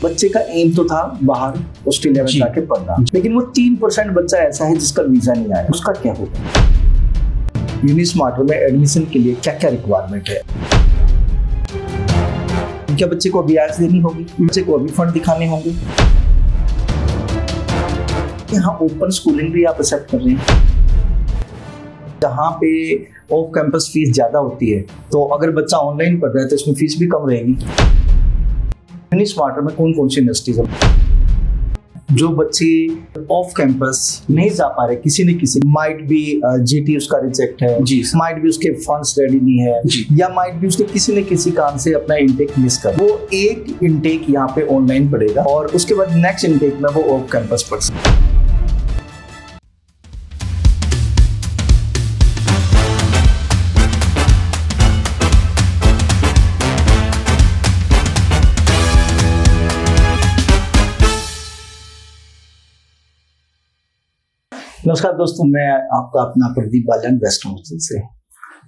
बच्चे का एम तो था बाहर ऑस्ट्रेलिया में जाके पढ़ना, लेकिन वो 3% बच्चा ऐसा है जिसका वीजा नहीं आया, उसका क्या होगा? यूनिस्मार्टर में एडमिशन के लिए क्या क्या रिक्वायरमेंट है? क्या बच्चे को अभी IELTS देनी होगी? बच्चे को अभी फंड दिखाने होंगे? यहाँ ओपन स्कूलिंग भी आप एक्सेप्ट कर रहे हैं, जहाँ पे ऑफ कैंपस फीस ज्यादा होती है, तो अगर बच्चा ऑनलाइन पढ़ रहा है तो इसमें फीस भी कम रहेगी। यूनिस्मार्टर में कौन कौन सी यूनिवर्सिटीज है? जो बच्चे ऑफ कैंपस नहीं जा पा रहे, किसी न किसी, माइट बी GT उसका रिजेक्ट है जी, माइट भी उसके फंड्स रेडी नहीं है जी, या माइट भी उसके किसी न किसी कारण से अपना इनटेक मिस कर, वो एक इनटेक यहाँ पे ऑनलाइन पढ़ेगा और उसके बाद नेक्स्ट इनटेक में वो ऑफ कैंपस पढ़ सकता है। नमस्कार दोस्तों, मैं आपका अपना प्रदीप बालन वेस्ट हॉस्टल से।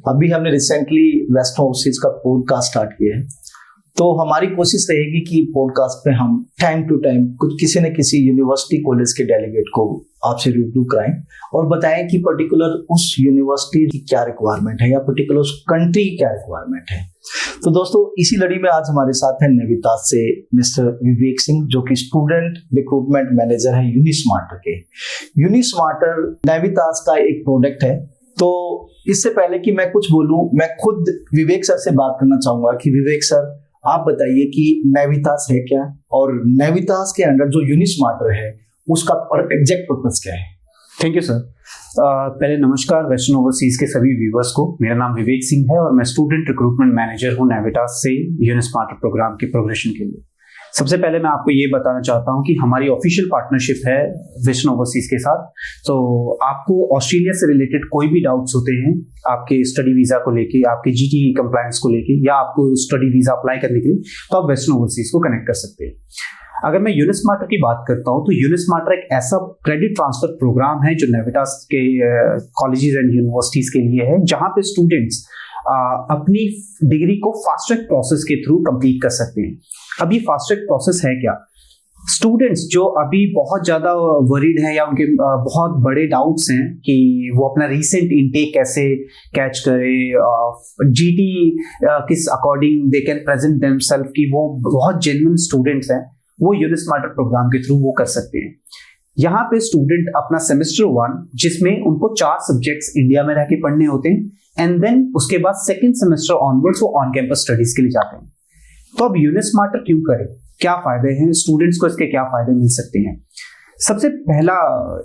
अभी हमने रिसेंटली वेस्ट हॉस्टल का पॉडकास्ट स्टार्ट किया है, तो हमारी कोशिश रहेगी कि पॉडकास्ट पे हम टाइम टू टाइम कुछ किसी न किसी यूनिवर्सिटी कॉलेज के डेलीगेट को आपसे रूबरू कराएं और बताएं कि पर्टिकुलर उस यूनिवर्सिटी की क्या रिक्वायरमेंट है या पर्टिकुलर उस कंट्री की क्या रिक्वायरमेंट है। तो दोस्तों, इसी लड़ी में आज हमारे साथ है नैनीताल से मिस्टर विवेक सिंह, जो कि स्टूडेंट रिक्रूटमेंट मैनेजर है यूनिस्मार्टर के। यूनिस्मार्टर नैनीताल का एक प्रोडक्ट है। तो इससे पहले कि मैं कुछ बोलूं, मैं खुद विवेक सर से बात करना चाहूंगा कि विवेक सर, आप बताइए कि नैनीताल है क्या और नैनीताल के अंदर जो यूनिस्मार्टर है उसका एग्जैक्ट पर्पस क्या है? Thank you sir. पहले नमस्कार वेस्टर्न ओवरसीज के सभी व्यूवर्स को। मेरा नाम विवेक सिंह है और मैं स्टूडेंट रिक्रूटमेंट मैनेजर हूँ नैनीताल से यूनिस्मार्टर प्रोग्राम के प्रोग्रेशन के लिए। सबसे पहले मैं आपको ये बताना चाहता हूँ कि हमारी ऑफिशियल पार्टनरशिप है वेस्टर्न ओवरसीज के साथ। तो आपको ऑस्ट्रेलिया से रिलेटेड कोई भी डाउट्स होते हैं आपके स्टडी वीजा को लेके, आपके GT कंप्लायंस को लेके, या आपको स्टडी वीजा अप्लाई करने के लिए, तो आप वेस्टर्न ओवरसीज को कनेक्ट कर सकते हैं। अगर मैं यूनिस्मार्टर की बात करता हूं तो यूनिस्मार्टर एक ऐसा क्रेडिट ट्रांसफर प्रोग्राम है जो नैनीताल के कॉलेजेस एंड यूनिवर्सिटीज के लिए है, जहां पे स्टूडेंट्स अपनी डिग्री को फास्ट ट्रैक प्रोसेस के थ्रू कंप्लीट कर सकते हैं। अब ये फास्ट ट्रैक प्रोसेस है क्या? स्टूडेंट्स जो अभी बहुत ज्यादा वरीड हैं या उनके बहुत बड़े डाउट्स हैं कि वो अपना रीसेंट इनटेक कैसे कैच करे, GT किस according they can present themselves, की वो बहुत जेन्युइन स्टूडेंट्स हैं, वो यूनिस्मार्टर प्रोग्राम के थ्रू वो कर सकते हैं। यहाँ पे स्टूडेंट अपना सेमेस्टर 1, जिसमें उनको 4 सब्जेक्ट्स इंडिया में रह के पढ़ने होते हैं, एंड देन उसके बाद सेकंड सेमेस्टर ऑनवर्ड्स वो ऑन कैंपस स्टडीज के लिए जाते हैं। तो अब यूनिस्मार्टर क्यों करें, क्या फायदे हैं स्टूडेंट्स को, इसके क्या फायदे मिल सकते हैं? सबसे पहला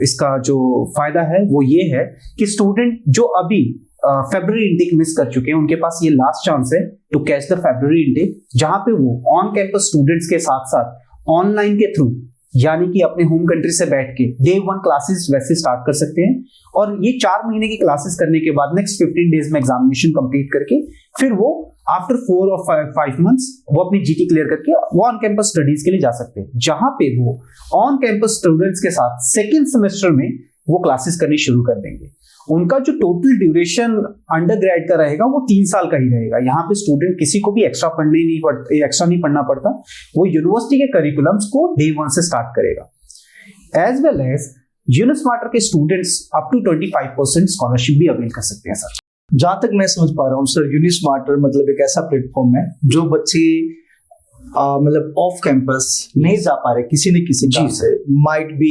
इसका जो फायदा है वो ये है कि स्टूडेंट जो अभी फेब्रुअरी इनटेक मिस कर चुके हैं, उनके पास ये लास्ट चांस है to catch the February intake, जहां पे वो ऑन कैंपस स्टूडेंट्स के साथ साथ ऑनलाइन के थ्रू, यानी कि अपने होम कंट्री से बैठ के डे 1 क्लासेस वैसे स्टार्ट कर सकते हैं। और ये 4 महीने की क्लासेस करने के बाद नेक्स्ट 15 डेज में एग्जामिनेशन कंप्लीट करके फिर वो आफ्टर 4 और 5 मंथ्स वो अपनी GT क्लियर करके वो ऑन कैंपस स्टडीज के लिए जा सकते हैं, जहां पे वो ऑन कैंपस स्टूडेंट्स के साथ सेकेंड सेमेस्टर में वो क्लासेस करनी शुरू कर देंगे। उनका जो टोटल ड्यूरेशन अंडरग्रेड का रहेगा वो 3 साल का ही रहेगा। यहाँ पे स्टूडेंट किसी को भी एक्स्ट्रा नहीं पढ़ना पड़ता, वो यूनिवर्सिटी के करिकुलम्स को डे 1 से स्टार्ट करेगा। एज वेल एज यूनिस्मार्टर के स्टूडेंट्स अप टू 25% स्कॉलरशिप भी अवेल कर सकते हैं सर। जहां तक मैं समझ पा रहा हूँ सर, यूनिस्मार्टर मतलब एक ऐसा प्लेटफॉर्म है जो बच्चे मतलब ऑफ कैंपस नहीं जा पा रहे, किसी न किसी कारण से, माइट बी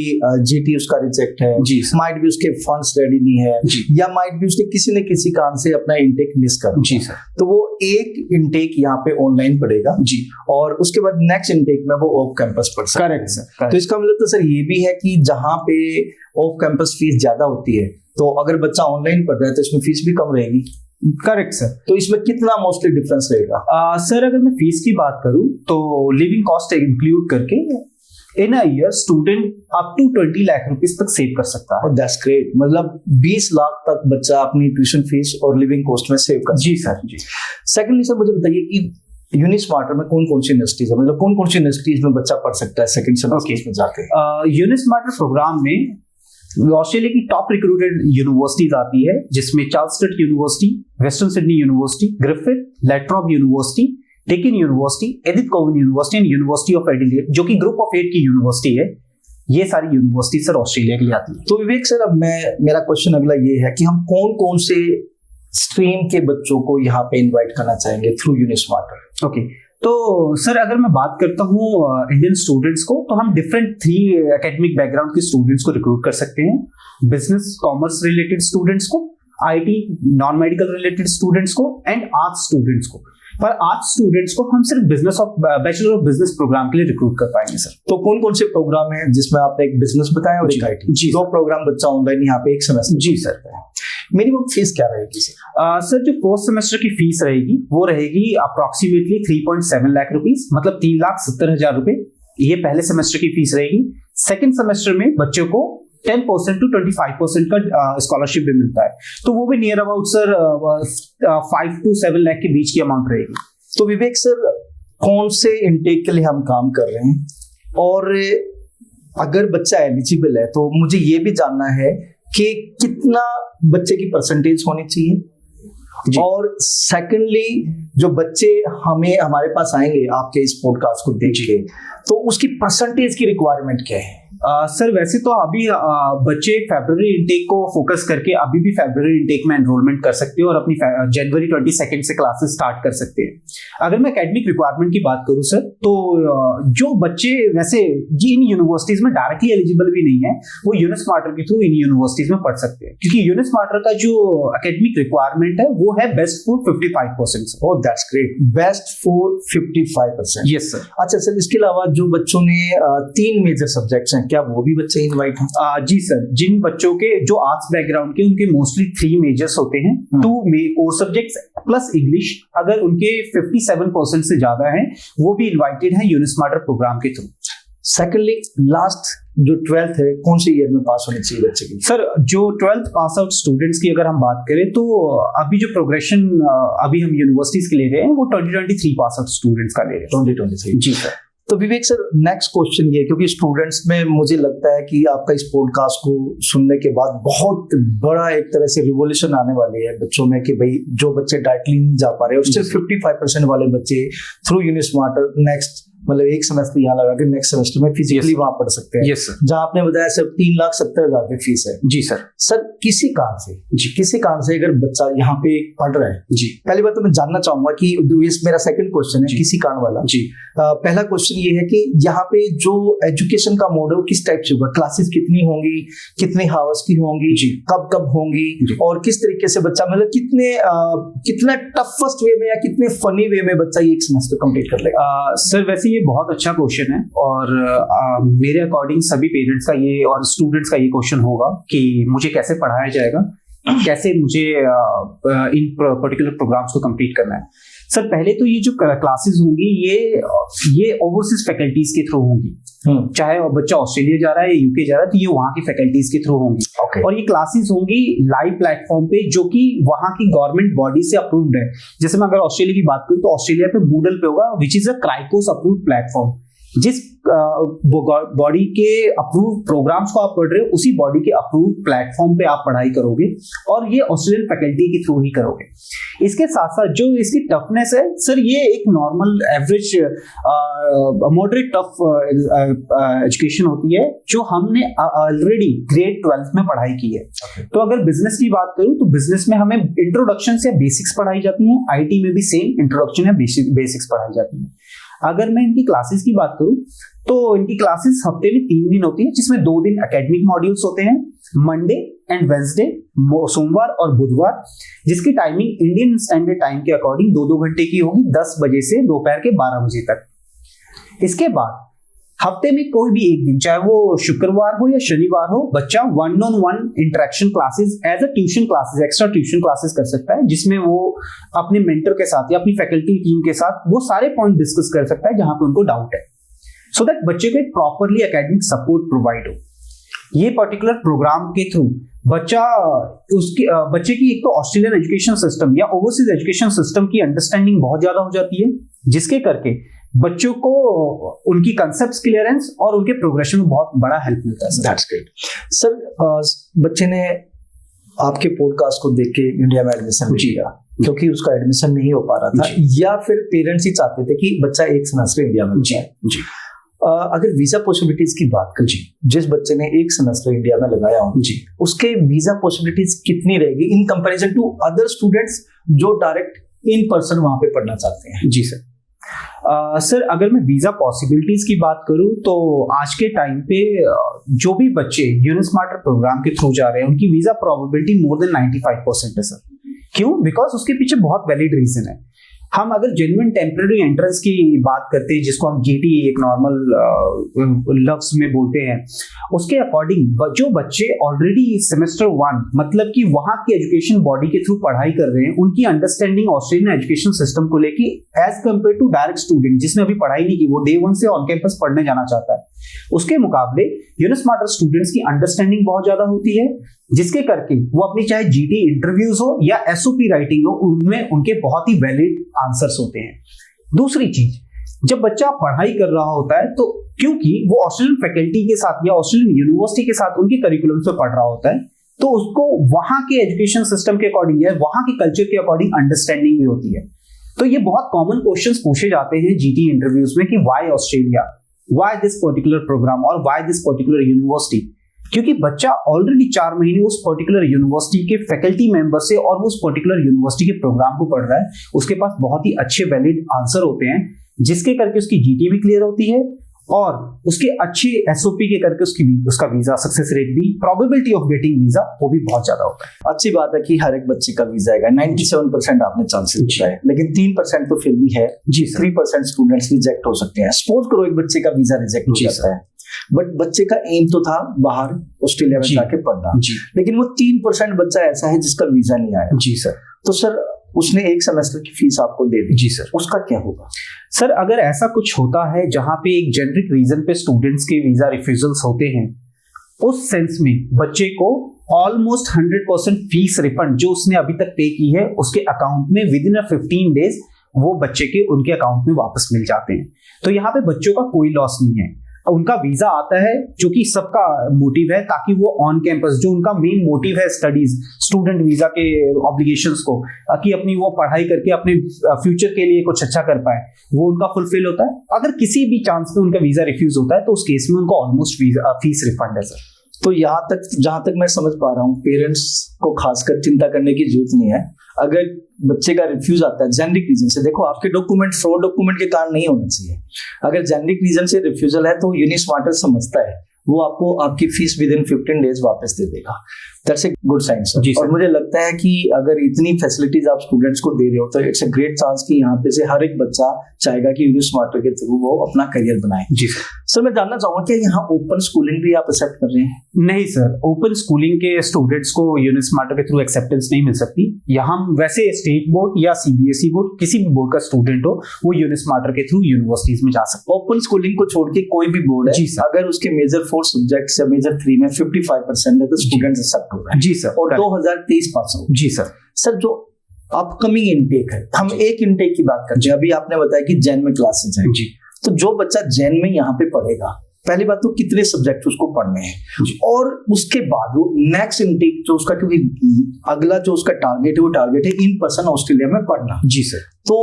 GT उसका रिजेक्ट है जी, माइट भी उसके फंड्स रेडी नहीं है जी, या माइट भी उसने किसी न किसी कारण से अपना इनटेक मिस कर जी सर, तो वो एक इनटेक यहाँ पे ऑनलाइन पढ़ेगा जी, और उसके बाद नेक्स्ट इनटेक में वो ऑफ कैंपस पढ़ सकता है। Correct sir. तो इसका मतलब तो सर ये भी है कि जहाँ पे ऑफ कैंपस फीस ज्यादा होती है, तो अगर बच्चा ऑनलाइन पढ़ रहा है तो इसमें फीस भी कम रहेगी। Correct sir. तो इसमें कितना मोस्टली डिफरेंस रहेगा? सर अगर मैं फीस की बात करूं तो लिविंग कॉस्ट इंक्लूड करके in a year student up to 20 lakh rupees तक सेव कर सकता है। दैट्स ग्रेट, मतलब 20 लाख तक बच्चा अपनी ट्यूशन फीस और लिविंग कॉस्ट में सेव कर। जी सर जी। सेकेंडली सर मुझे बताइए कि यूनिस्मार्टर में कौन कौन सी यूनिवर्सिटीज है, मतलब कौन कौन सी यूनिवर्सिटीज में बच्चा पढ़ सकता है सेकंड सेमेस्टर में जाके? यूनिस्मार्टर प्रोग्राम में ऑस्ट्रेलिया की टॉप रिक्रूटेड यूनिवर्सिटीज आती है, जिसमें Charleston university, western Sydney university, Griffith, La Trobe university, Deakin university, Edith Cowan university and university of Adelaide, जो कि ग्रुप ऑफ 8 की यूनिवर्सिटी है। ये सारी यूनिवर्सिटी सर ऑस्ट्रेलिया के लिए आती है। तो विवेक सर, अब मेरा क्वेश्चन अगला ये है कि हम कौन कौन से स्ट्रीम के बच्चों को यहाँ पे इनवाइट करना चाहेंगे थ्रू यूनिस्मार्टर? ओके, तो सर अगर मैं बात करता हूँ इंडियन स्टूडेंट्स को, तो हम डिफरेंट 3 एकेडमिक बैकग्राउंड के स्टूडेंट्स को रिक्रूट कर सकते हैं। बिजनेस कॉमर्स रिलेटेड स्टूडेंट्स को, IT non medical related students को एंड आर्ट्स स्टूडेंट्स को। पर आर्ट्स स्टूडेंट्स को हम सिर्फ बैचलर ऑफ बिजनेस प्रोग्राम के लिए रिक्रूट कर पाएंगे सर। तो कौन कौन से प्रोग्राम है जिसमें आपने एक बिजनेस बताया और एक आईटी? जी, 2 प्रोग्राम बच्चा ऑनलाइन यहाँ पे एक सेमेस्टर? जी सर। मिनिमम फीस क्या रहेगी सर? सर जो फर्स्ट सेमेस्टर की फीस रहेगी वो रहेगी अप्रोक्सीमेटली 3.7 लाख रुपीस, मतलब 3,70,000 रुपए। ये पहले सेमेस्टर की फीस रहेगी। सेकेंड सेमेस्टर में बच्चों को 10% to 25% का स्कॉलरशिप भी मिलता है, तो वो भी near about sir 5 to 7 lakh के बीच की अमाउंट रहेगी। तो विवेक सर, कौन से इनटेक के लिए हम काम कर रहे हैं, और अगर बच्चा एलिजिबल है तो मुझे ये भी जानना है कि कितना बच्चे की परसेंटेज होनी चाहिए, और सेकेंडली जो बच्चे हमारे पास आएंगे आपके इस पॉडकास्ट को देख के, तो उसकी परसेंटेज की रिक्वायरमेंट क्या है? सर वैसे तो अभी बच्चे फरवरी इंटेक को फोकस करके अभी भी फरवरी इंटेक में एनरोलमेंट कर सकते हैं और अपनी जनवरी 22 से क्लासेस स्टार्ट कर सकते हैं। अगर मैं एकेडमिक रिक्वायरमेंट की बात करूं सर, तो जो बच्चे वैसे इन यूनिवर्सिटीज में डायरेक्टली एलिजिबल भी नहीं है, वो यूनिस्मार्टर के थ्रू इन यूनिवर्सिटीज में पढ़ सकते हैं, क्योंकि यूनिस्मार्टर का जो एकेडमिक रिक्वायरमेंट है वो है best for 55%। Oh that's great, best for 55%। Yes sir. अच्छा सर, इसके अलावा जो बच्चों ने 3 मेजर सब्जेक्ट्स हैं, क्या वो भी बच्चे इनवाइट हैं? जी सर, जिन बच्चों के जो आर्ट्स बैकग्राउंड के, उनके मोस्टली 3 मेजर्स होते हैं, 2 कोर सब्जेक्ट्स प्लस इंग्लिश। अगर उनके 57% से ज्यादा है, वो भी इनवाइटेड है यूनिस्मार्टर प्रोग्राम के थ्रू। सेकेंडली, लास्ट जो 12th है, कौन से ईयर में पास होनी चाहिए बच्चे की? सर जो 12th पास आउट स्टूडेंट्स की अगर हम बात करें, तो अभी जो प्रोग्रेशन अभी हम यूनिवर्सिटीज के ले रहे हैं वो 2023 पास आउट स्टूडेंट्स का ले रहे हैं। 2023? जी सर। तो विवेक सर, नेक्स्ट क्वेश्चन ये, क्योंकि स्टूडेंट्स में मुझे लगता है कि आपका इस पॉडकास्ट को सुनने के बाद बहुत बड़ा एक तरह से रिवोल्यूशन आने वाली है बच्चों में, कि भाई जो बच्चे डायरेक्टली नहीं जा पा रहे, उससे 55% वाले बच्चे थ्रू यूनिस्मार्टर नेक्स्ट, मतलब एक सेमेस्टर यहाँ लगा के नेक्स्ट सेमेस्टर में फिजिकली वहां पढ़ सकते हैं। Yes sir. जहां आपने बताया सिर्फ 3,70,000 की फीस है। जी सर। सर किसी कारण से अगर बच्चा यहाँ पे पढ़ रहा है, जी, पहली बात तो मैं जानना चाहूंगा कि मेरा सेकंड क्वेश्चन है किसी कारण वाला। जी, पहला क्वेश्चन ये है कि यहाँ पे जो एजुकेशन का मोड है वो किस टाइप से होगा? क्लासेस कितनी होंगी, कितने हावर्स की होंगी, कब होंगी, और किस तरीके से बच्चा, मतलब कितना टफेस्ट वे में या कितने फनी वे में बच्चा ये एक सेमेस्टर कंप्लीट कर लेगा? सर वैसे ये बहुत अच्छा क्वेश्चन है, और मेरे अकॉर्डिंग सभी पेरेंट्स का ये और स्टूडेंट्स का ये क्वेश्चन होगा कि मुझे कैसे पढ़ाया जाएगा, कैसे मुझे इन पर्टिकुलर प्रोग्राम्स को कंप्लीट करना है। सर पहले तो ये जो क्लासेस होंगी ये ओवरसीज फैकल्टीज के थ्रू होंगी, चाहे बच्चा ऑस्ट्रेलिया जा रहा है या यूके जा रहा है, तो ये वहाँ की फैकल्टीज के थ्रू होंगी। और ये क्लासेस होंगी लाइव प्लेटफॉर्म पे, जो कि वहाँ की गवर्नमेंट बॉडी से अप्रूव्ड है। जैसे मैं अगर ऑस्ट्रेलिया की बात करूँ, तो ऑस्ट्रेलिया पे मूडल पे होगा, which is a CRICOS approved platform. जिस बॉडी के अप्रूव प्रोग्राम्स को आप पढ़ रहे हो, उसी बॉडी के अप्रूव प्लेटफॉर्म पे आप पढ़ाई करोगे, और ये ऑस्ट्रेलियन फैकल्टी के थ्रू ही करोगे। इसके साथ साथ जो इसकी टफनेस है सर, ये एक normal average moderate tough education होती है, जो हमने ऑलरेडी ग्रेड 12 में पढ़ाई की है। तो अगर बिजनेस की बात करूं, तो बिजनेस में हमें इंट्रोडक्शन से बेसिक्स पढ़ाई जाती हैं, आईटी में भी सेम इंट्रोडक्शन या बेसिक्स पढ़ाई जाती हैं। अगर मैं इनकी क्लासेस की बात करूं, तो इनकी क्लासेस हफ्ते में 3 दिन होती है, जिसमें 2 दिन एकेडमिक मॉड्यूल्स होते हैं, मंडे एंड वेंसडे, सोमवार और बुधवार, जिसकी टाइमिंग इंडियन स्टैंडर्ड टाइम के अकॉर्डिंग 2-2 घंटे की होगी, 10 बजे से दोपहर के 12 बजे तक। इसके बाद हफ्ते में कोई भी एक दिन, चाहे वो शुक्रवार हो या शनिवार हो, बच्चा 1-on-1 interaction classes as a tuition classes, extra tuition classes कर सकता है, जिसमें वो अपने मेंटर के साथ या अपनी फैकल्टी टीम के साथ वो सारे पॉइंट डिस्कस कर सकता है जहां पे उनको डाउट है, सो दैट बच्चे को एक प्रॉपरली एकेडमिक सपोर्ट प्रोवाइड हो। ये पर्टिकुलर प्रोग्राम के थ्रू बच्चे की एक तो ऑस्ट्रेलियन एजुकेशन सिस्टम या ओवरसीज एजुकेशन सिस्टम की अंडरस्टैंडिंग बहुत ज्यादा हो जाती है, जिसके करके बच्चों को उनकी कंसेप्ट क्लियरेंस और उनके प्रोग्रेशन में बहुत बड़ा हेल्प मिलता है। That's great sir. बच्चे ने आपके पॉडकास्ट को देख के इंडिया में एडमिशन लिया क्योंकि उसका एडमिशन नहीं हो पा रहा था, या फिर पेरेंट्स ही चाहते थे कि बच्चा एक सेमेस्टर इंडिया में जाए? जी। अगर वीजा पॉसिबिलिटीज की बात करें, जिस बच्चे ने एक सेमेस्टर इंडिया में लगाया हो जी, उसके वीजा पॉसिबिलिटीज कितनी रहेगी in comparison to other students जो डायरेक्ट इन पर्सन वहां पे पढ़ना चाहते हैं? जी सर। सर अगर मैं वीजा पॉसिबिलिटीज की बात करूं तो आज के टाइम पे जो भी बच्चे यूनिस्मार्टर प्रोग्राम के थ्रू जा रहे हैं उनकी वीजा प्रोबेबिलिटी मोर देन 95% है सर। क्यों? बिकॉज उसके पीछे बहुत वैलिड रीजन है। हम अगर जेन्युइन टेम्पररी एंट्रेंस की बात करते हैं, जिसको हम जीटी एक नॉर्मल लफ्ज में बोलते हैं, उसके अकॉर्डिंग जो बच्चे ऑलरेडी सेमेस्टर 1 मतलब कि वहां की एजुकेशन बॉडी के थ्रू पढ़ाई कर रहे हैं, उनकी अंडरस्टैंडिंग ऑस्ट्रेलियन एजुकेशन सिस्टम को लेके as compare to direct student जिसने अभी पढ़ाई नहीं की, वो डे 1 से ऑन कैंपस पढ़ने जाना चाहता है, उसके मुकाबले यूनिस्मार्टर स्टूडेंट्स की अंडरस्टैंडिंग बहुत ज्यादा होती है, जिसके करके वो अपनी चाहे जीटी इंटरव्यूज हो या एसओपी राइटिंग हो, उनमें उनके बहुत ही वैलिड आंसर्स होते हैं। दूसरी चीज, जब बच्चा पढ़ाई कर रहा होता है तो क्योंकि वो ऑस्ट्रेलियन फैकल्टी के साथ या ऑस्ट्रेलियन यूनिवर्सिटी के साथ उनके करिकुलम से पढ़ रहा होता है, तो उसको वहां के एजुकेशन सिस्टम के अकॉर्डिंग या वहां के कल्चर के अकॉर्डिंग अंडरस्टैंडिंग भी होती है। तो ये बहुत कॉमन क्वेश्चंस पूछे जाते हैं जीटी इंटरव्यूज में कि why Australia, why this particular program और व्हाई दिस पर्टिकुलर यूनिवर्सिटी, क्योंकि बच्चा ऑलरेडी 4 महीने उस पर्टिकुलर यूनिवर्सिटी के फैकल्टी मेंबर से और उस पर्टिकुलर यूनिवर्सिटी के प्रोग्राम को पढ़ रहा है, उसके पास बहुत ही अच्छे वैलिड आंसर होते हैं, जिसके करके उसकी जीटी भी क्लियर होती है और उसके अच्छे एसओपी के करके उसका वीजा सक्सेस रेट भी, प्रोबेबिलिटी ऑफ गेटिंग वीजा वो भी बहुत ज्यादा होता है। अच्छी बात है कि हर एक बच्चे का वीजा आएगा, 97% आपने चांसेस बताए, लेकिन 3% तो फिर भी है जी। 3% स्टूडेंट्स रिजेक्ट हो सकते हैं। सपोज करो एक बच्चे का वीजा रिजेक्ट हो जाता है, बट बच्चे का एम तो था बाहर ऑस्ट्रेलिया में जाके पढ़ना, लेकिन वो 3% बच्चा ऐसा है जिसका वीजा नहीं आया। जी सर। तो सर उसने एक सेमेस्टर की फीस आपको दे दी, जी सर, उसका क्या होगा? सर अगर ऐसा कुछ होता है जहां पे एक जेनरिक रीजन पे स्टूडेंट्स के वीजा रिफ्यूजल्स होते हैं, उस सेंस में बच्चे को ऑलमोस्ट 100% फीस रिफंड जो उसने अभी तक पे की है उसके अकाउंट में विद इन 15 डेज वो बच्चे के उनके अकाउंट में वापस मिल जाते हैं। तो यहाँ पे बच्चों का कोई लॉस नहीं है। उनका वीजा आता है जो कि सबका मोटिव है, ताकि वो ऑन कैंपस जो उनका मेन मोटिव है स्टडीज, स्टूडेंट वीजा के ऑब्लिगेशंस को, कि अपनी वो पढ़ाई करके अपने फ्यूचर के लिए कुछ अच्छा कर पाए, वो उनका फुलफिल होता है। अगर किसी भी चांस में उनका वीजा रिफ्यूज होता है तो उस केस में उनको ऑलमोस्ट फीस रिफंड है सर। तो यहाँ तक जहां तक मैं समझ पा रहा हूँ, पेरेंट्स को खासकर चिंता करने की जरूरत नहीं है। अगर बच्चे का रिफ्यूज आता है जेनरिक रीजन से, देखो आपके डॉक्यूमेंट फ्रॉड डॉक्यूमेंट के कारण नहीं होना चाहिए। अगर जेनरिक रीजन से रिफ्यूजल है तो यूनिस्मार्टर समझता है, वो आपको आपकी फीस विद इन 15 डेज वापस दे देगा। That's a good sign sir. और मुझे लगता है कि अगर इतनी फैसिलिटीज आप स्टूडेंट्स को दे रहे हो तो इट्स अ ग्रेट चांस कि यहाँ पे से हर एक बच्चा चाहेगा कि यूनिस्मार्टर के थ्रू वो अपना करियर बनाए। जी सर, मैं जानना चाहूंगा कि यहाँ ओपन स्कूलिंग भी आप एक्सेप्ट कर रहे हैं? नहीं सर, ओपन स्कूलिंग के स्टूडेंट्स को यूनिस्मार्टर के थ्रू एक्सेप्टेंस नहीं मिल सकती। यहाँ वैसे स्टेट बोर्ड या सीबीएसई बोर्ड, किसी भी बोर्ड का स्टूडेंट हो, वो यूनिस्मार्टर के थ्रू यूनिवर्सिटीज में जा सकता है। ओपन स्कूलिंग को छोड़ के कोई भी बोर्ड है, जी सर, अगर उसके मेजर 4 सब्जेक्ट्स या मेजर 3 में 55% है तो स्टूडेंट्स एक्सेप्ट हो रहे हैं। जी सर। और 2023 पास आउट। जी सर। सर जो अपकमिंग इनटेक है, हम एक इनटेक की बात करते हैं। अभी आपने बताया कि जैन में क्लासेस है जी, तो जो बच्चा जैन में यहाँ पे पढ़ेगा, पहली बात तो कितने सब्जेक्ट उसको पढ़ने हैं, और उसके बाद वो नेक्स्ट इनटेक जो उसका, क्योंकि अगला जो उसका टारगेट है वो टारगेट है इन पर्सन ऑस्ट्रेलिया में पढ़ना। जी सर। तो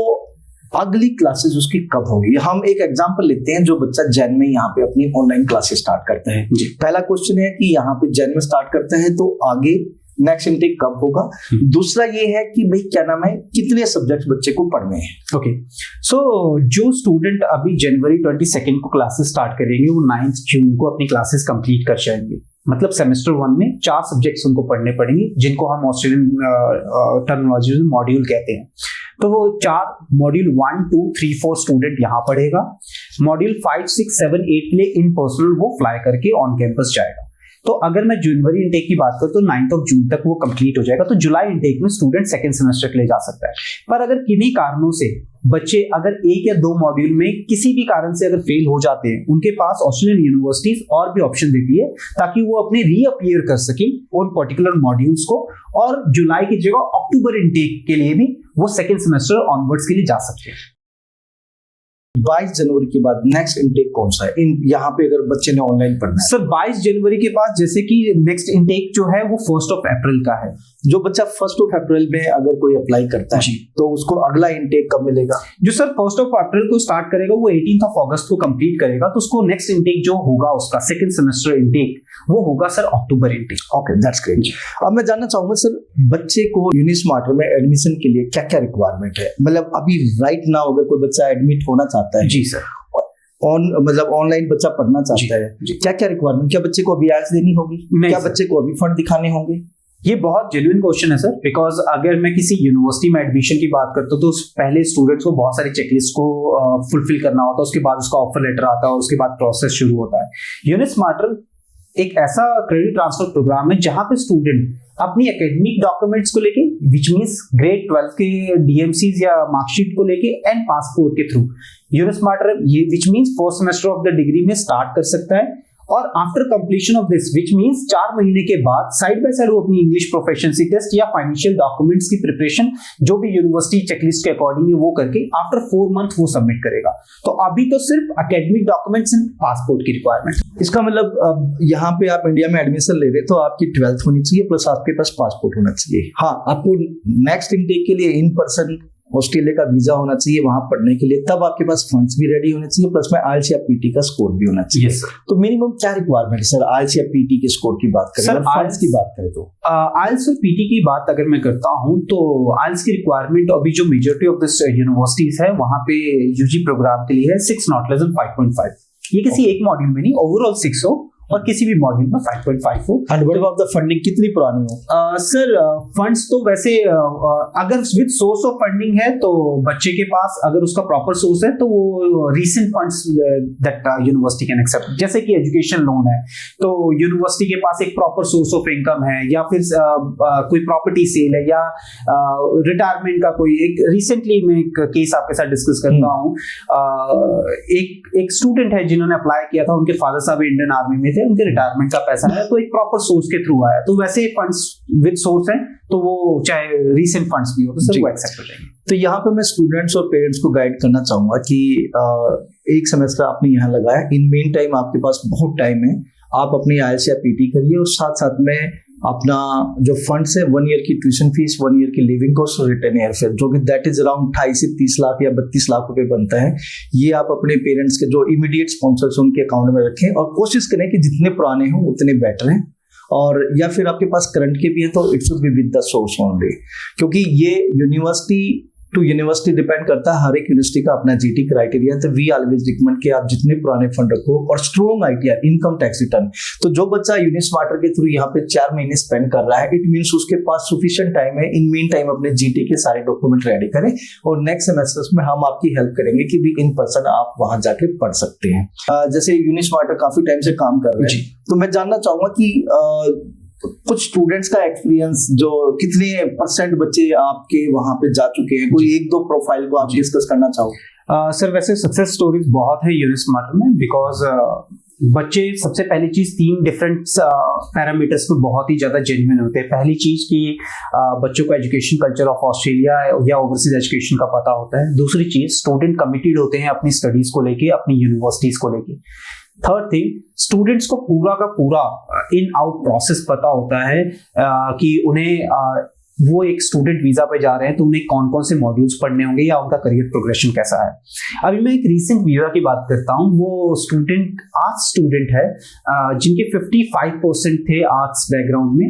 अगली क्लासेस उसकी कब होगी? हम एक एग्जांपल लेते हैं, जो बच्चा जैन में यहाँ पे अपनी ऑनलाइन क्लासेस स्टार्ट करता है। पहला क्वेश्चन है कि यहाँ पे जैन में स्टार्ट करता है तो आगे नेक्स्ट इनटेक कब होगा? दूसरा ये है कि भाई क्या नाम है, कितने सब्जेक्ट्स बच्चे को पढ़ने हैं? ओके, सो जो स्टूडेंट अभी जनवरी 22 को क्लासेस स्टार्ट करेंगे, वो 9 जून को अपनी क्लासेस कंप्लीट कर जाएंगे। मतलब सेमेस्टर 1 में 4 सब्जेक्ट्स उनको पढ़ने पड़ेंगे, जिनको हम ऑस्ट्रेलियन टर्मिनोलॉजी में मॉड्यूल कहते हैं। तो वो 4 मॉड्यूल 1, 2, 3, 4 स्टूडेंट यहाँ पढ़ेगा। मॉड्यूल 5, 6, 7, 8 के लिए इन पर्सनल वो फ्लाई करके ऑन कैंपस जाएगा। तो अगर मैं जनवरी इनटेक की बात करूं तो 9 जून तक वो कंप्लीट हो जाएगा। तो जुलाई इनटेक में स्टूडेंट सेकंड सेमेस्टर के लिए जा सकता है। पर अगर किन्हीं कारणों से बच्चे अगर 1 या 2 मॉड्यूल में किसी भी कारण से अगर फेल हो जाते हैं, उनके पास ऑस्ट्रेलियन यूनिवर्सिटीज और भी ऑप्शन देती है ताकि वो अपने रीअपीयर कर सके उन पर्टिकुलर मॉड्यूल्स को, और जुलाई की जगह अक्टूबर इनटेक के लिए भी वो सेकंड सेमेस्टर ऑनवर्ड्स के लिए जा सकते हैं। 22 जनवरी के बाद नेक्स्ट इनटेक कौन सा है यहाँ पे अगर बच्चे ने ऑनलाइन पढ़ना है? सर 22 जनवरी के बाद जैसे कि नेक्स्ट इनटेक जो है वो 1 अप्रैल का है। जो बच्चा 1 अप्रैल में अगर कोई अप्लाई करता है तो उसको अगला इनटेक कब मिलेगा? जो सर 1 अप्रैल को स्टार्ट करेगा वो 18 अगस्त को कंप्लीट करेगा, तो उसको नेक्स्ट इनटेक जो होगा उसका सेकंड सेमेस्टर इनटेक वो होगा sir October intake. Okay, that's great. अब मैं जानना चाहूंगा सर, बच्चे को यूनिस्मार्टर में एडमिशन के लिए क्या क्या रिक्वायरमेंट है? मतलब अभी राइट नाउ अगर कोई बच्चा एडमिट होना चाहता है, जी सर, मतलब ऑनलाइन बच्चा पढ़ना चाहता है, क्या क्या रिक्वायरमेंट? क्या बच्चे को अभी IELTS देनी होगी? क्या बच्चे को अभी फंड दिखाने होंगे? ये बहुत जेन्युइन क्वेश्चन है सर, बिकॉज अगर मैं किसी यूनिवर्सिटी में एडमिशन की बात करता हूँ तो पहले स्टूडेंट्स को बहुत सारी चेकलिस्ट को फुलफिल करना होता है, उसके बाद उसका ऑफर लेटर आता है और उसके बाद प्रोसेस शुरू होता है। यूनिस्मार्टर एक ऐसा क्रेडिट ट्रांसफर प्रोग्राम है जहां पे स्टूडेंट अपनी एकेडमिक डॉक्यूमेंट्स को लेके, विच मींस ग्रेड 12 के डीएमसीज या मार्कशीट को लेके एंड पासपोर्ट के थ्रू यूनिस्मार्टर ये which means 4th semester of the degree में स्टार्ट कर सकता है। और after completion of this which means 4 महीने के बाद साइड बाय साइड वो अपनी इंग्लिश प्रोफिशिएंसी टेस्ट या फाइनेंशियल डॉक्यूमेंट्स की प्रिपरेशन जो भी यूनिवर्सिटी चेकलिस्ट के अकॉर्डिंग है वो करके आफ्टर 4 मंथ वो सबमिट करेगा। तो अभी तो सिर्फ एकेडमिक डॉक्यूमेंट्स एंड पासपोर्ट की रिक्वायरमेंट। इसका मतलब यहाँ पे आप इंडिया में एडमिशन ले रहे तो आपकी 12th होनी चाहिए प्लस आपके पास पासपोर्ट होना चाहिए। हाँ, आपको नेक्स्ट इनटेक के लिए इन पर्सन ऑस्ट्रेलिया का वीजा होना चाहिए वहां पढ़ने के लिए, तब आपके पास फंड्स भी रेडी होने चाहिए, प्लस में IELTS या PT का स्कोर भी होना चाहिए। yes, तो मिनिमम क्या रिक्वायरमेंट है सर IELTS या PT के स्कोर की बात करें? सर फंड्स की बात करें तो IELTS और PT की बात अगर मैं करता हूं तो IELTS की रिक्वायरमेंट अभी जो मेजॉरिटी ऑफ दिस यूनिवर्सिटीज है वहां पे UG प्रोग्राम के लिए है 6 नॉट लेस देन 5.5। ये किसी एक मॉड्यूल में नहीं, ओवरऑल 6 हो और किसी भी मॉड्यूल में 5.5 हो। And what about the funding, कितनी पुरानी हो? सर फंड्स तो वैसे अगर विद सोर्स ऑफ फंडिंग है तो बच्चे के पास अगर उसका प्रॉपर सोर्स है तो वो recent funds that university can accept, जैसे कि एजुकेशन लोन है तो यूनिवर्सिटी के पास एक प्रॉपर सोर्स ऑफ इनकम है, या फिर कोई प्रॉपर्टी सेल है, या रिटायरमेंट का कोई एक रिसेंटली मैं एक केस आपके साथ डिस्कस करता हूँ। एक स्टूडेंट है जिन्होंने अप्लाई किया था, उनके फादर साहब इंडियन आर्मी में थे, उनके रिटायरमेंट का पैसा है तो एक प्रॉपर सोर्स के थ्रू आया, तो वैसे फंड्स विद सोर्स है तो वो चाहे रीसेंट फंड्स भी हो तो सर वो एक्सेप्ट हो जाएंगे। तो यहाँ पे मैं स्टूडेंट्स और पेरेंट्स को गाइड करना चाहूंगा कि एक सेमेस्टर आपने यहाँ लगाया, इन मेन टाइम आपके पास बहुत टाइम है, आप अपनी IELTS या PT करिए और साथ साथ में अपना जो फंड्स है 1 ईयर की ट्यूशन फीस, 1 ईयर की लिविंग कॉस्ट और रिटर्न एयरफेयर जो कि दैट इज अराउंड 28 से 30 लाख या 32 लाख रुपए बनता है, ये आप अपने पेरेंट्स के जो इमीडिएट स्पॉन्सर्स उनके अकाउंट में रखें और कोशिश करें कि जितने पुराने हों उतने बेटर हैं, और या फिर आपके पास करंट के भी है तो it should be with the source only, क्योंकि ये यूनिवर्सिटी टू यूनिवर्सिटी डिपेंड करता है, हर एक यूनिवर्सिटी का अपना GT क्राइटेरिया, तो वी ऑलवेज रिकमेंड कि आप जितने पुराने फंड रखो और strong ITR income tax return. तो जो बच्चा यूनिस्मार्टर के थ्रू यहाँ पे 4 महीने स्पेंड कर रहा है, इट मीन्स उसके पास सफिशिएंट टाइम है, इन मीन टाइम अपने GT के सारे डॉक्यूमेंट रेडी करें और नेक्स्ट सेमेस्टर्स में हम आपकी हेल्प करेंगे कि भी इन पर्सन आप वहां जाके पढ़ सकते हैं। जैसे यूनिस्मार्टर काफी टाइम से काम कर रहे हैं, तो मैं जानना चाहूंगा कि कुछ स्टूडेंट्स का एक्सपीरियंस, जो कितने % बच्चे आपके वहां पे जा चुके हैं, कोई 1-2 प्रोफाइल को आप डिस्कस करना चाहो? सर वैसे सक्सेस स्टोरीज बहुत है यूनिस्मार्टर में, बिकॉज बच्चे सबसे पहली चीज 3 डिफरेंट पैरामीटर्स में बहुत ही ज्यादा जेन्युइन होते हैं। पहली चीज कि बच्चों को एजुकेशन कल्चर ऑफ ऑस्ट्रेलिया या ओवरसीज एजुकेशन का पता होता है। दूसरी चीज स्टूडेंट कमिटेड होते हैं अपनी स्टडीज को लेके, अपनी यूनिवर्सिटीज को लेके। थर्ड थिंग, स्टूडेंट्स को पूरा का पूरा इन आउट प्रोसेस पता होता है कि उन्हें वो एक स्टूडेंट वीजा पे जा रहे हैं तो उन्हें कौन कौन से मॉड्यूल्स पढ़ने होंगे या उनका करियर प्रोग्रेशन कैसा है। अभी मैं एक रीसेंट वीजा की बात करता हूँ, वो स्टूडेंट आर्ट्स स्टूडेंट है जिनके 55% थे आर्ट्स बैकग्राउंड में,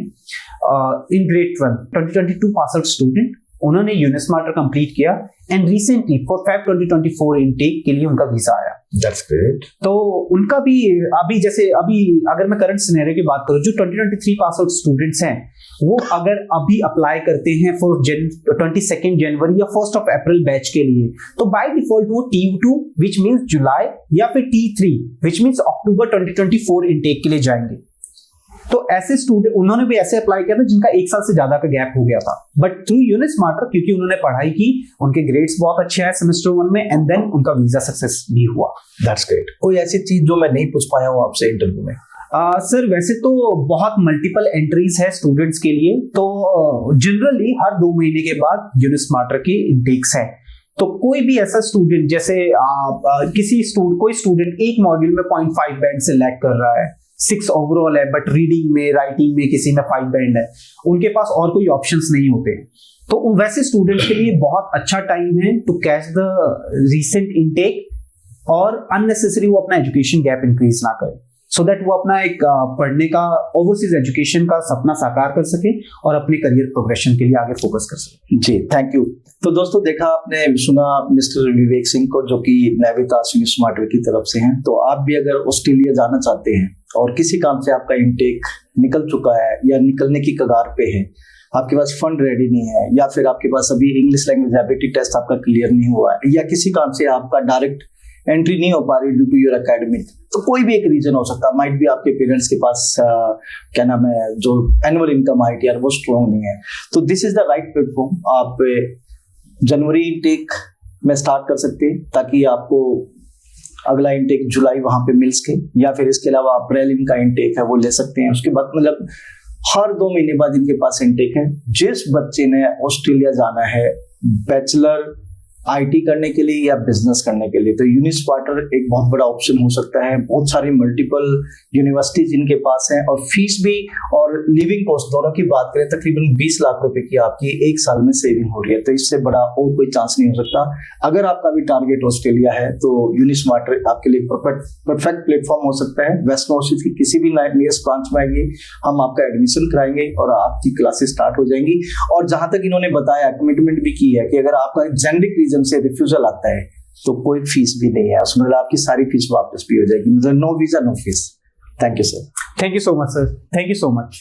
in grade 12 2022 pass out student. उन्होंने यूनिस्मार्टर कंप्लीट किया and recently for Feb 2024 intake के लिए उनका वीजा आया। That's great. तो उनका भी अभी जैसे अभी अगर मैं करंट सिनेरियो की बात करूं, जो 2023 पास आउट स्टूडेंट्स हैं वो अगर अभी अप्लाई करते हैं फॉर 22 जनवरी या 1 अप्रैल बैच के लिए, तो बाय डिफॉल्ट वो T2 विच मींस जुलाई या फिर T3 which means October 2024 intake के लिए जाएंगे। तो ऐसे स्टूडेंट उन्होंने भी ऐसे अप्लाई किया था जिनका 1 साल से ज्यादा का गैप हो गया था, बट थ्रू यूनिस्मार्टर क्योंकि उन्होंने पढ़ाई की, उनके ग्रेड्स बहुत अच्छे आए सेमेस्टर 1 में एंड देन उनका वीजा सक्सेस भी हुआ। That's great. कोई ऐसी चीज जो मैं नहीं पूछ पाया हूँ आपसे इंटरव्यू में? सर वैसे तो बहुत मल्टीपल एंट्रीज है स्टूडेंट्स के लिए, तो जनरली हर 2 महीने के बाद यूनिस्मार्टर के इंटेक्स हैं। तो कोई भी ऐसा स्टूडेंट जैसे कोई स्टूडेंट एक मॉड्यूल में 0.5 बैंड से लैग कर रहा है, 6 ओवरऑल है, बट रीडिंग में, राइटिंग में किसी में 5 बैंड है, उनके पास और कोई ऑप्शंस नहीं होते हैं, तो उन वैसे स्टूडेंट्स के लिए बहुत अच्छा टाइम है to catch the recent intake और अननेसेसरी वो अपना एजुकेशन गैप इंक्रीज ना करे, सो दैट वो अपना एक पढ़ने का, ओवरसीज एजुकेशन का सपना साकार कर सके और अपने करियर प्रोग्रेशन के लिए आगे फोकस कर सके। जी, थैंक यू। तो दोस्तों, देखा आपने, सुना मिस्टर विवेक सिंह को, जो कि नेविटास यूनिस्मार्टर की तरफ से हैं। तो आप भी अगर ऑस्ट्रेलिया जाना चाहते हैं और किसी काम से आपका इनटेक निकल चुका है या निकलने की कगार पे है, आपके पास फंड रेडी नहीं है, या फिर आपके पास अभी इंग्लिश लैंग्वेज एबिलिटी टेस्ट आपका क्लियर नहीं हुआ है, या किसी काम से आपका डायरेक्ट एंट्री नहीं हो पा रही ड्यू टू योर एकेडमिक, तो कोई भी एक रीजन हो सकता है। माइट भी आपके पेरेंट्स के पास क्या नाम है, जो एनुअल इनकम आईटीआर वो स्ट्रॉन्ग नहीं है, तो this is the right platform. आप जनवरी इनटेक में स्टार्ट कर सकते हैं, ताकि आपको अगला इनटेक जुलाई वहां पे मिल सके, या फिर इसके अलावा अप्रैल इनका इनटेक है वो ले सकते हैं। उसके बाद मतलब हर 2 महीने बाद इनके पास इनटेक है। जिस बच्चे ने ऑस्ट्रेलिया जाना है बैचलर आईटी करने के लिए या बिजनेस करने के लिए, तो यूनिस्मार्टर एक बहुत बड़ा ऑप्शन हो सकता है। बहुत सारी मल्टीपल यूनिवर्सिटीज इनके पास हैं, और फीस भी और लिविंग कॉस्ट दोनों की बात करें, तकरीबन 20 लाख रुपए की आपकी एक साल में सेविंग हो रही है। तो इससे बड़ा और कोई चांस नहीं हो सकता। अगर आपका भी टारगेट ऑस्ट्रेलिया है, तो यूनिस्मार्टर आपके लिए परफेक्ट प्लेटफॉर्म हो सकता है। वेस्ट नॉर्थ की किसी भी नियरेस्ट ब्रांच में आइए, हम आपका एडमिशन कराएंगे और आपकी क्लासेस स्टार्ट हो जाएंगी। और जहां तक इन्होंने बताया, कमिटमेंट भी की है कि अगर आपका जेनेरिक रीजन से रिफ्यूजल आता है तो कोई फीस भी नहीं है उसमें, मतलब आपकी सारी फीस वापस भी हो जाएगी। मतलब no visa no fees. Thank you sir. Thank you so much sir. Thank you so much.